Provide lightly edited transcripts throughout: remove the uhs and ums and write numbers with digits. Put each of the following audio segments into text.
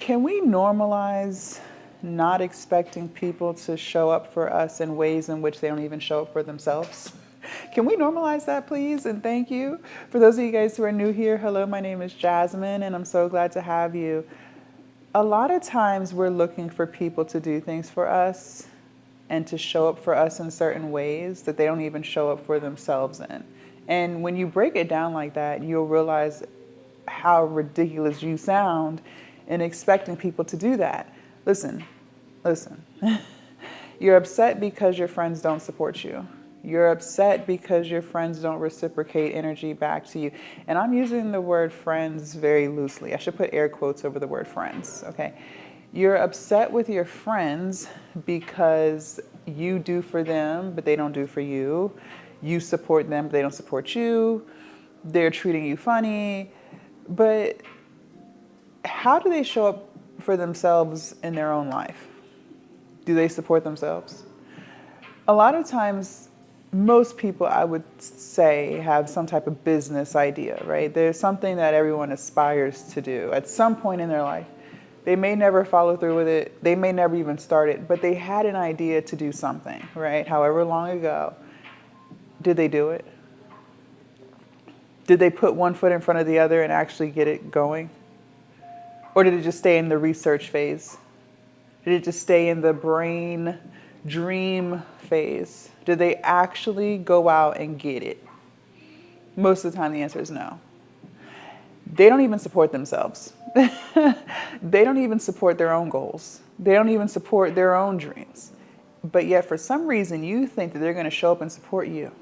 Can we normalize not expecting people to show up for us in ways in which they don't even show up for themselves? Can we normalize that, please? And thank you. For those of you guys who are new here, hello, my name is Jasmine, and I'm so glad to have you. A lot of times we're looking for people to do things for us and to show up for us in certain ways that they don't even show up for themselves in. And when you break it down like that, you'll realize how ridiculous you sound in expecting people to do that. Listen. You're upset because your friends don't support you. You're upset because your friends don't reciprocate energy back to you. And I'm using the word friends very loosely. I should put air quotes over the word friends, okay? You're upset with your friends because you do for them, but they don't do for you. You support them, but they don't support you. They're treating you funny. But how do they show up for themselves in their own life? Do they support themselves? A lot of times, most people, I would say, have some type of business idea, right? There's something that everyone aspires to do at some point in their life. They may never follow through with it. They may never even start it, but they had an idea to do something, right? However long ago. Did they do it? Did they put one foot in front of the other and actually get it going? Or did it just stay in the research phase? Did it just stay in the brain dream phase? Did they actually go out and get it? Most of the time, the answer is no. They don't even support themselves. They don't even support their own goals. They don't even support their own dreams. But yet, for some reason, you think that they're going to show up and support you.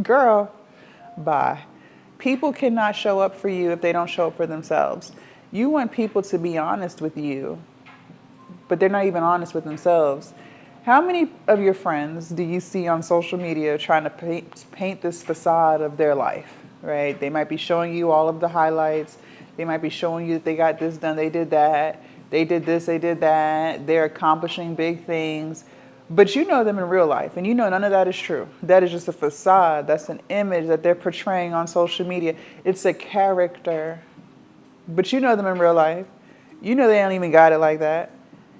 Girl, bye. People cannot show up for you if they don't show up for themselves. You want people to be honest with you, but they're not even honest with themselves. How many of your friends do you see on social media trying to paint this facade of their life, right? They might be showing you all of the highlights. They might be showing you that they got this done, they did that, they did this, they did that. They're accomplishing big things. But you know them in real life, and you know none of that is true. That is just a facade. That's an image that they're portraying on social media. It's a character. But you know them in real life. You know they don't even got it like that.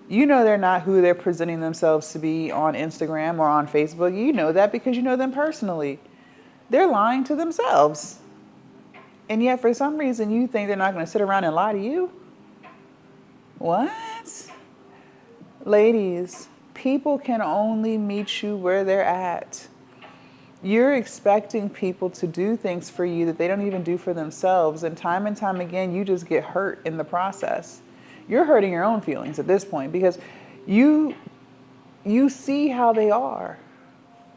You know they're not who they're presenting themselves to be on Instagram or on Facebook. You know that because you know them personally. They're lying to themselves. And yet for some reason you think they're not going to sit around and lie to you? What? Ladies, people can only meet you where they're at. You're expecting people to do things for you that they don't even do for themselves. And time again, you just get hurt in the process. You're hurting your own feelings at this point because you see how they are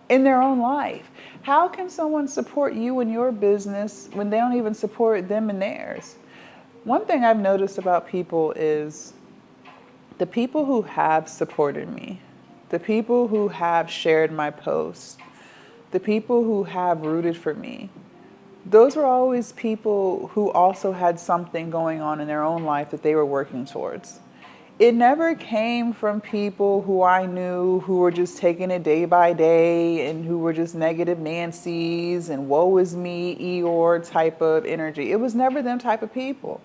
in their own life. How can someone support you in your business when they don't even support them in theirs? One thing I've noticed about people is the people who have supported me, the people who have shared my posts, the people who have rooted for me, those were always people who also had something going on in their own life that they were working towards. It never came from people who I knew who were just taking it day by day and who were just negative Nancy's and woe is me, Eeyore type of energy. It was never them type of people.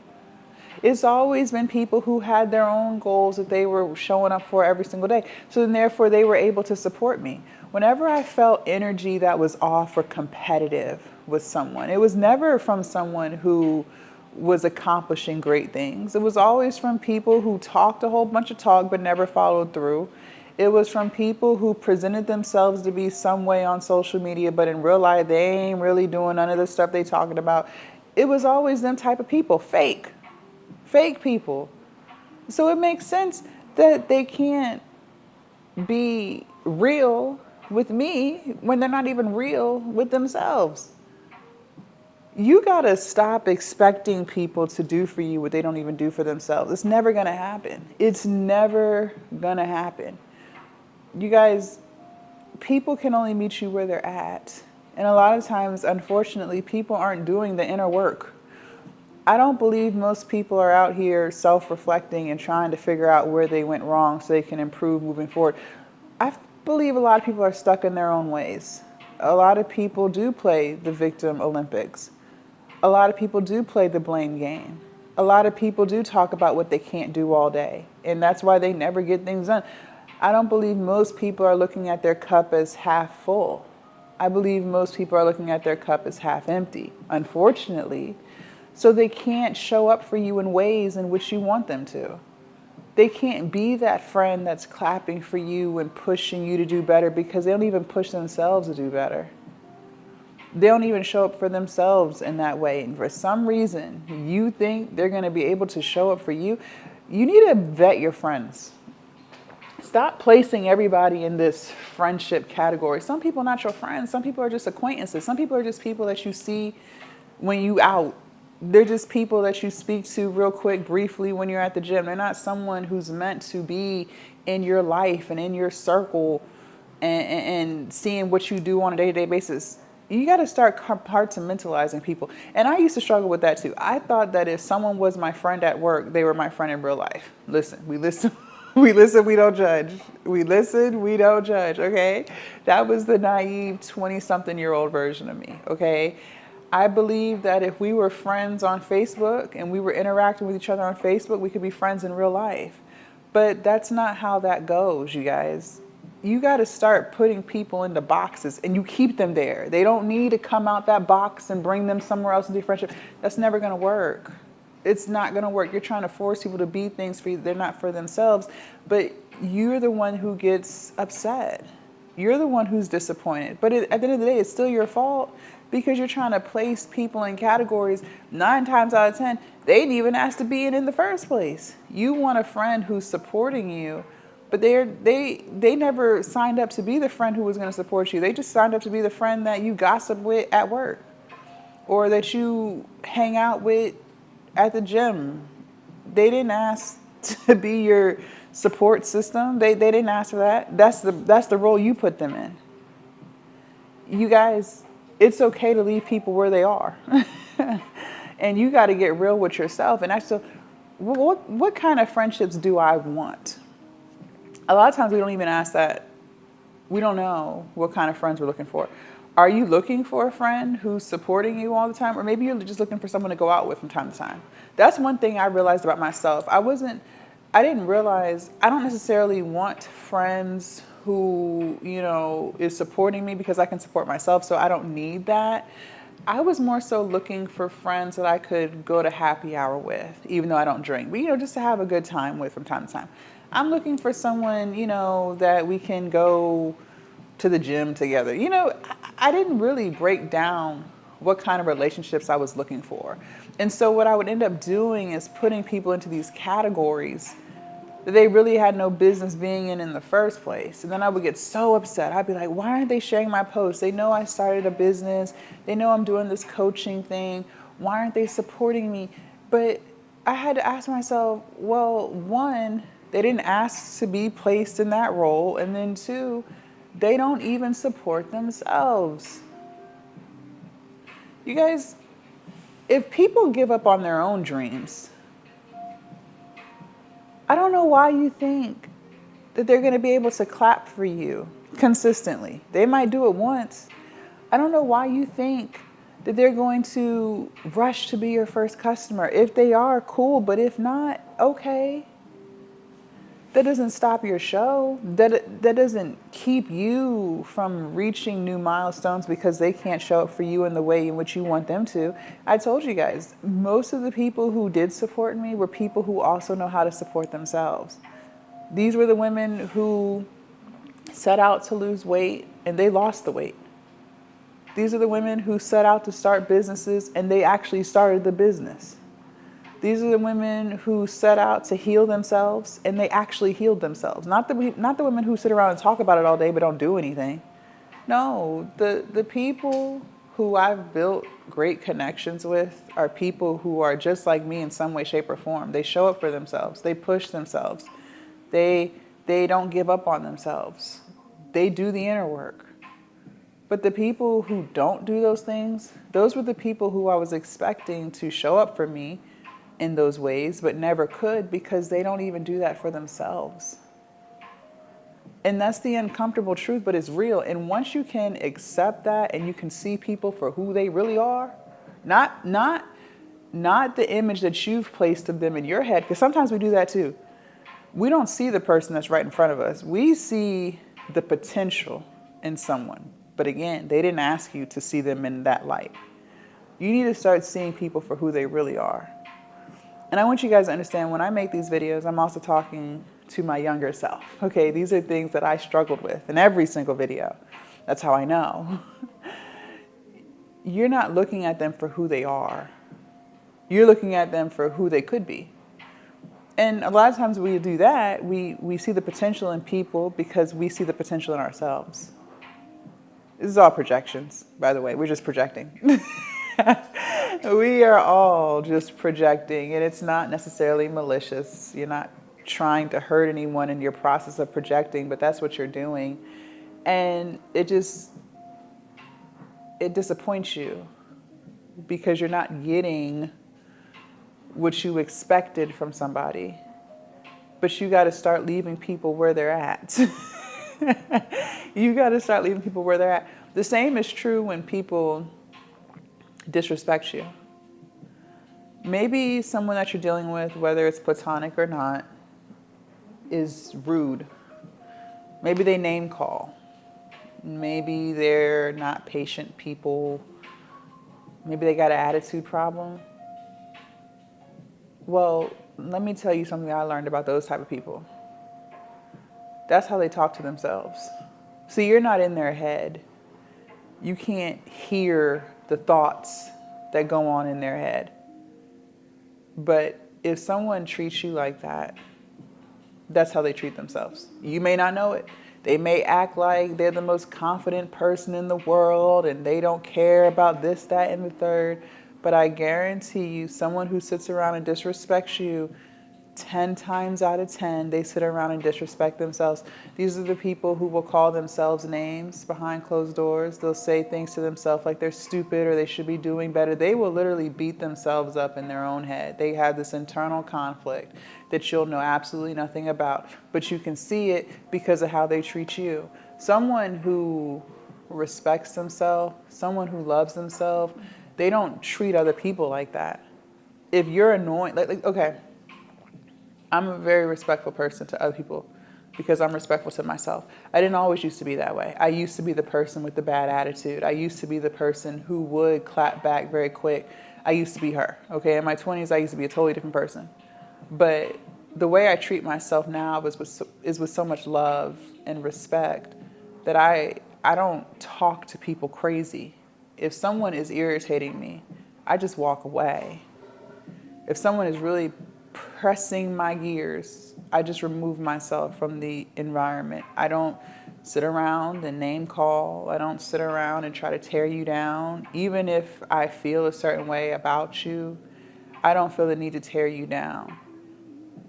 It's always been people who had their own goals that they were showing up for every single day. So then therefore they were able to support me. Whenever I felt energy that was off or competitive with someone, it was never from someone who was accomplishing great things. It was always from people who talked a whole bunch of talk but never followed through. It was from people who presented themselves to be some way on social media, but in real life they ain't really doing none of the stuff they talking about. It was always them type of people, fake people. So it makes sense that they can't be real with me when they're not even real with themselves. You gotta stop expecting people to do for you what they don't even do for themselves. It's never gonna happen. It's never gonna happen. You guys, people can only meet you where they're at. And a lot of times, unfortunately, people aren't doing the inner work. I don't believe most people are out here self-reflecting and trying to figure out where they went wrong so they can improve moving forward. I believe a lot of people are stuck in their own ways. A lot of people do play the victim Olympics. A lot of people do play the blame game. A lot of people do talk about what they can't do all day, and that's why they never get things done. I don't believe most people are looking at their cup as half full. I believe most people are looking at their cup as half empty, unfortunately. So they can't show up for you in ways in which you want them to. They can't be that friend that's clapping for you and pushing you to do better because they don't even push themselves to do better. They don't even show up for themselves in that way. And for some reason, you think they're going to be able to show up for you. You need to vet your friends. Stop placing everybody in this friendship category. Some people are not your friends. Some people are just acquaintances. Some people are just people that you see when you out. They're just people that you speak to real quick, briefly when you're at the gym. They're not someone who's meant to be in your life and in your circle and seeing what you do on a day-to-day basis. You got to start compartmentalizing people. And I used to struggle with that too. I thought that if someone was my friend at work, they were my friend in real life. Listen, we listen. We listen, we don't judge. We listen, we don't judge, okay? That was the naive 20-something-year-old version of me, okay? I believe that if we were friends on Facebook and we were interacting with each other on Facebook, we could be friends in real life. But that's not how that goes, you guys. You got to start putting people into boxes and you keep them there. They don't need to come out that box and bring them somewhere else into friendship. That's never going to work. It's not going to work. You're trying to force people to be things for you. They're not for themselves, but you're the one who gets upset. You're the one who's disappointed. But at the end of the day, it's still your fault because you're trying to place people in categories. 9 times out of 10, they didn't even ask to be in the first place. You want a friend who's supporting you, but they never signed up to be the friend who was going to support you. They just signed up to be the friend that you gossip with at work or that you hang out with at the gym. They didn't ask to be your support system. They didn't ask for that. That's the role you put them in. You guys, it's okay to leave people where they are. And you got to get real with yourself and actually, what kind of friendships do I want? A lot of times we don't even ask that. We don't know what kind of friends we're looking for. Are you looking for a friend who's supporting you all the time? Or maybe you're just looking for someone to go out with from time to time. That's one thing I realized about myself. I didn't realize I don't necessarily want friends who, is supporting me because I can support myself. So I don't need that. I was more so looking for friends that I could go to happy hour with, even though I don't drink, but just to have a good time with from time to time. I'm looking for someone, that we can go to the gym together. I didn't really break down what kind of relationships I was looking for. And so what I would end up doing is putting people into these categories that they really had no business being in the first place. And then I would get so upset. I'd be like, why aren't they sharing my posts? They know I started a business. They know I'm doing this coaching thing. Why aren't they supporting me? But I had to ask myself, well, one, they didn't ask to be placed in that role. And then 2, they don't even support themselves. You guys, if people give up on their own dreams, I don't know why you think that they're going to be able to clap for you consistently. They might do it once. I don't know why you think that they're going to rush to be your first customer. If they are, cool. But if not, okay. That doesn't stop your show. That doesn't keep you from reaching new milestones because they can't show up for you in the way in which you want them to. I told you guys, most of the people who did support me were people who also know how to support themselves. These were the women who set out to lose weight and they lost the weight. These are the women who set out to start businesses and they actually started the business. These are the women who set out to heal themselves and they actually healed themselves. Not the women who sit around and talk about it all day but don't do anything. No, the people who I've built great connections with are people who are just like me in some way, shape, or form. They show up for themselves. They push themselves. They don't give up on themselves. They do the inner work. But the people who don't do those things, those were the people who I was expecting to show up for me in those ways, but never could because they don't even do that for themselves. And that's the uncomfortable truth, but it's real. And once you can accept that and you can see people for who they really are, not not the image that you've placed of them in your head, because sometimes we do that too. We don't see the person that's right in front of us. We see the potential in someone. But again, they didn't ask you to see them in that light. You need to start seeing people for who they really are. And I want you guys to understand, when I make these videos, I'm also talking to my younger self. Okay, these are things that I struggled with in every single video. That's how I know. You're not looking at them for who they are. You're looking at them for who they could be. And a lot of times we do that, we see the potential in people because we see the potential in ourselves. This is all projections, by the way. We're just projecting. We are all just projecting, and it's not necessarily malicious. You're not trying to hurt anyone in your process of projecting, but that's what you're doing. And it disappoints you because you're not getting what you expected from somebody. But you got to start leaving people where they're at. You got to start leaving people where they're at. The same is true when people disrespect you. Maybe someone that you're dealing with, whether it's platonic or not, is rude. Maybe they name call. Maybe they're not patient people. Maybe they got an attitude problem. Well, let me tell you something I learned about those type of people. That's how they talk to themselves. See, you're not in their head. You can't hear the thoughts that go on in their head. But if someone treats you like that, that's how they treat themselves. You may not know it. They may act like they're the most confident person in the world and they don't care about this, that, and the third. But I guarantee you, someone who sits around and disrespects you, 10 times out of 10, they sit around and disrespect themselves. These are the people who will call themselves names behind closed doors. They'll say things to themselves like they're stupid or they should be doing better. They will literally beat themselves up in their own head. They have this internal conflict that you'll know absolutely nothing about, but you can see it because of how they treat you. Someone who respects themselves, someone who loves themselves, they don't treat other people like that. If you're annoying, okay, I'm a very respectful person to other people because I'm respectful to myself. I didn't always used to be that way. I used to be the person with the bad attitude. I used to be the person who would clap back very quick. I used to be her. Okay, in my 20s, I used to be a totally different person. But the way I treat myself now is with so much love and respect that I don't talk to people crazy. If someone is irritating me, I just walk away. If someone is really pressing my gears, I just remove myself from the environment. I don't sit around and name call. I don't sit around and try to tear you down. Even if I feel a certain way about you, I don't feel the need to tear you down.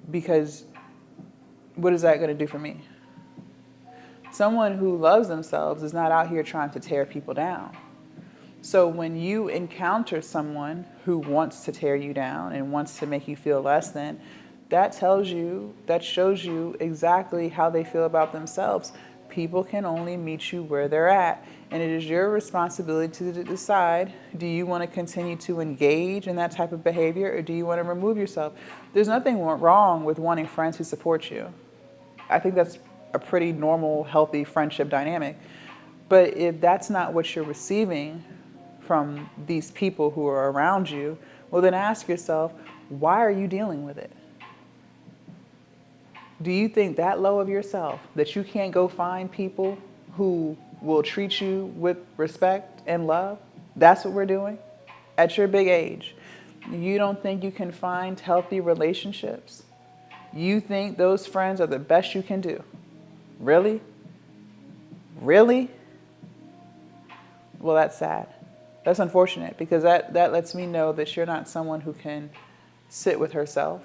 Because what is that going to do for me? Someone who loves themselves is not out here trying to tear people down. So when you encounter someone who wants to tear you down and wants to make you feel less than, that shows you exactly how they feel about themselves. People can only meet you where they're at. And it is your responsibility to decide, do you want to continue to engage in that type of behavior or do you want to remove yourself? There's nothing wrong with wanting friends who support you. I think that's a pretty normal, healthy friendship dynamic. But if that's not what you're receiving from these people who are around you, well then ask yourself, why are you dealing with it? Do you think that low of yourself that you can't go find people who will treat you with respect and love? That's what we're doing at your big age. You don't think you can find healthy relationships? You think those friends are the best you can do? Really? Really? Well, that's sad. That's unfortunate because that lets me know that you're not someone who can sit with herself.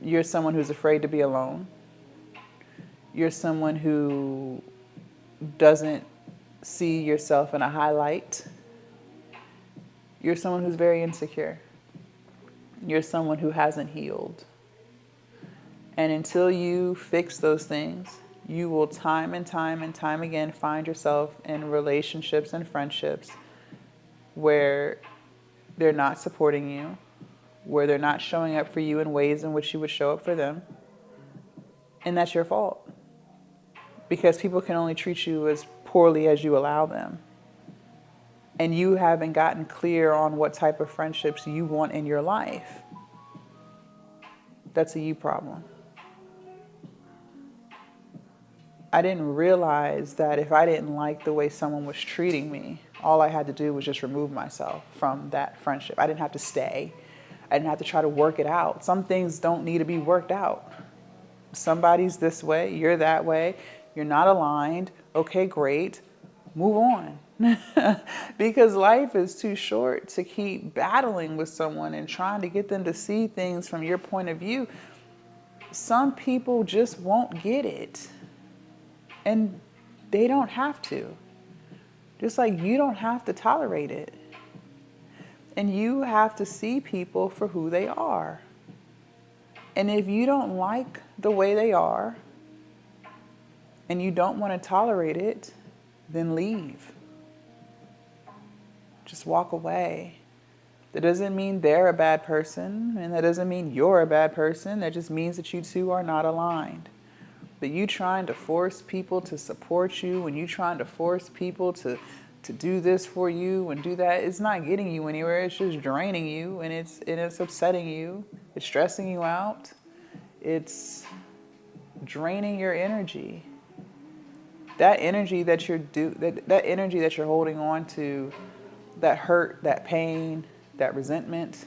You're someone who's afraid to be alone. You're someone who doesn't see yourself in a highlight. You're someone who's very insecure. You're someone who hasn't healed. And until you fix those things, you will time and time and time again find yourself in relationships and friendships where they're not supporting you, where they're not showing up for you in ways in which you would show up for them. And that's your fault. Because people can only treat you as poorly as you allow them. And you haven't gotten clear on what type of friendships you want in your life. That's a you problem. I didn't realize that if I didn't like the way someone was treating me, all I had to do was just remove myself from that friendship. I didn't have to stay. I didn't have to try to work it out. Some things don't need to be worked out. Somebody's this way, you're that way, you're not aligned. Okay, great. Move on. Because life is too short to keep battling with someone and trying to get them to see things from your point of view. Some people just won't get it. And they don't have to. Just like you don't have to tolerate it. And you have to see people for who they are. And if you don't like the way they are, and you don't want to tolerate it, then leave. Just walk away. That doesn't mean they're a bad person, and that doesn't mean you're a bad person. That just means that you two are not aligned. But you trying to force people to support you, and you trying to force people to do this for you and do that, it's not getting you anywhere. It's just draining you, and it's upsetting you. It's stressing you out. It's draining your energy. That energy that that energy that you're holding on to, that hurt, that pain, that resentment,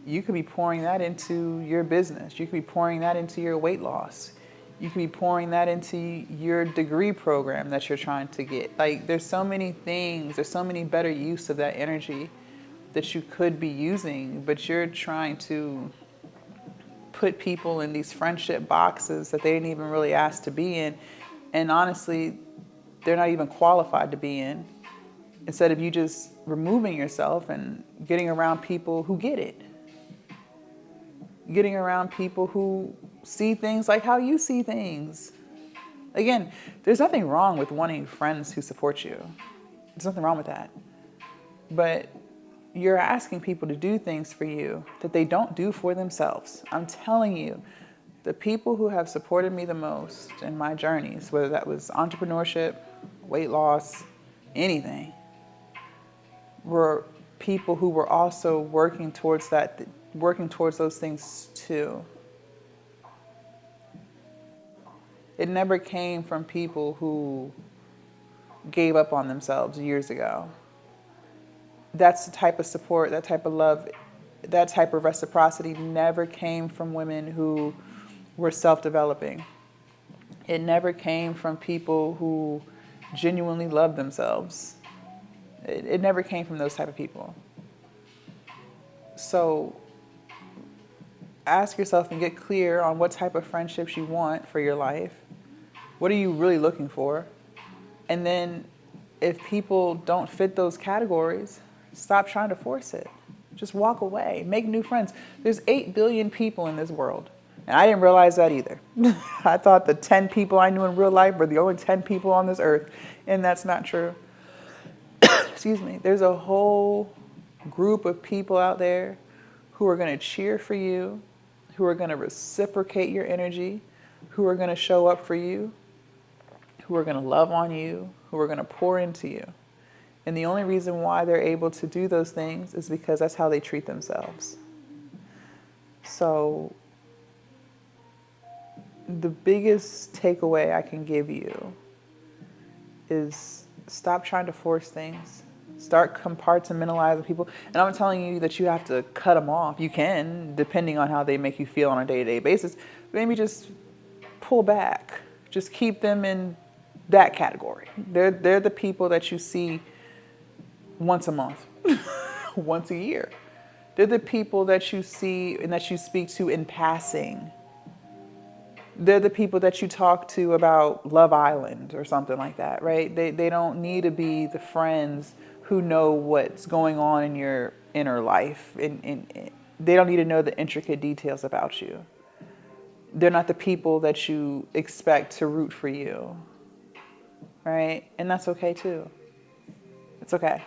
you could be pouring that into your business. You could be pouring that into your weight loss. You could be pouring that into your degree program that you're trying to get. Like, there's so many things, there's so many better use of that energy that you could be using, but you're trying to put people in these friendship boxes that they didn't even really ask to be in. And honestly, they're not even qualified to be in. Instead of you just removing yourself and getting around people who get it. Getting around people who see things like how you see things. Again, there's nothing wrong with wanting friends who support you. There's nothing wrong with that. But you're asking people to do things for you that they don't do for themselves. I'm telling you, the people who have supported me the most in my journeys, whether that was entrepreneurship, weight loss, anything, were people who were also working towards those things too. It never came from people who gave up on themselves years ago. That's the type of support, that type of love, that type of reciprocity never came from women who were self-developing. It never came from people who genuinely loved themselves. It never came from those type of people. So ask yourself and get clear on what type of friendships you want for your life. What are you really looking for? And then if people don't fit those categories, stop trying to force it. Just walk away. Make new friends. There's 8 billion people in this world. And I didn't realize that either. I thought the 10 people I knew in real life were the only 10 people on this earth. And that's not true. Excuse me. There's a whole group of people out there who are going to cheer for you, who are going to reciprocate your energy, who are going to show up for you, who are going to love on you, who are going to pour into you. And the only reason why they're able to do those things is because that's how they treat themselves. So the biggest takeaway I can give you is stop trying to force things. Start compartmentalizing people. And I'm not telling you that you have to cut them off. You can, depending on how they make you feel on a day-to-day basis. Maybe just pull back. Just keep them in that category. They're the people that you see once a month, once a year. They're the people that you see and that you speak to in passing. They're the people that you talk to about Love Island or something like that, right? They don't need to be the friends who know what's going on in your inner life. They don't need to know the intricate details about you. They're not the people that you expect to root for you, right? And that's okay too. It's okay.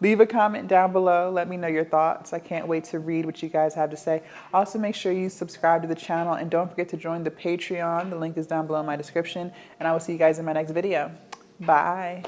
Leave a comment down below. Let me know your thoughts. I can't wait to read what you guys have to say. Also, make sure you subscribe to the channel and don't forget to join the Patreon. The link is down below in my description. And I will see you guys in my next video. Bye.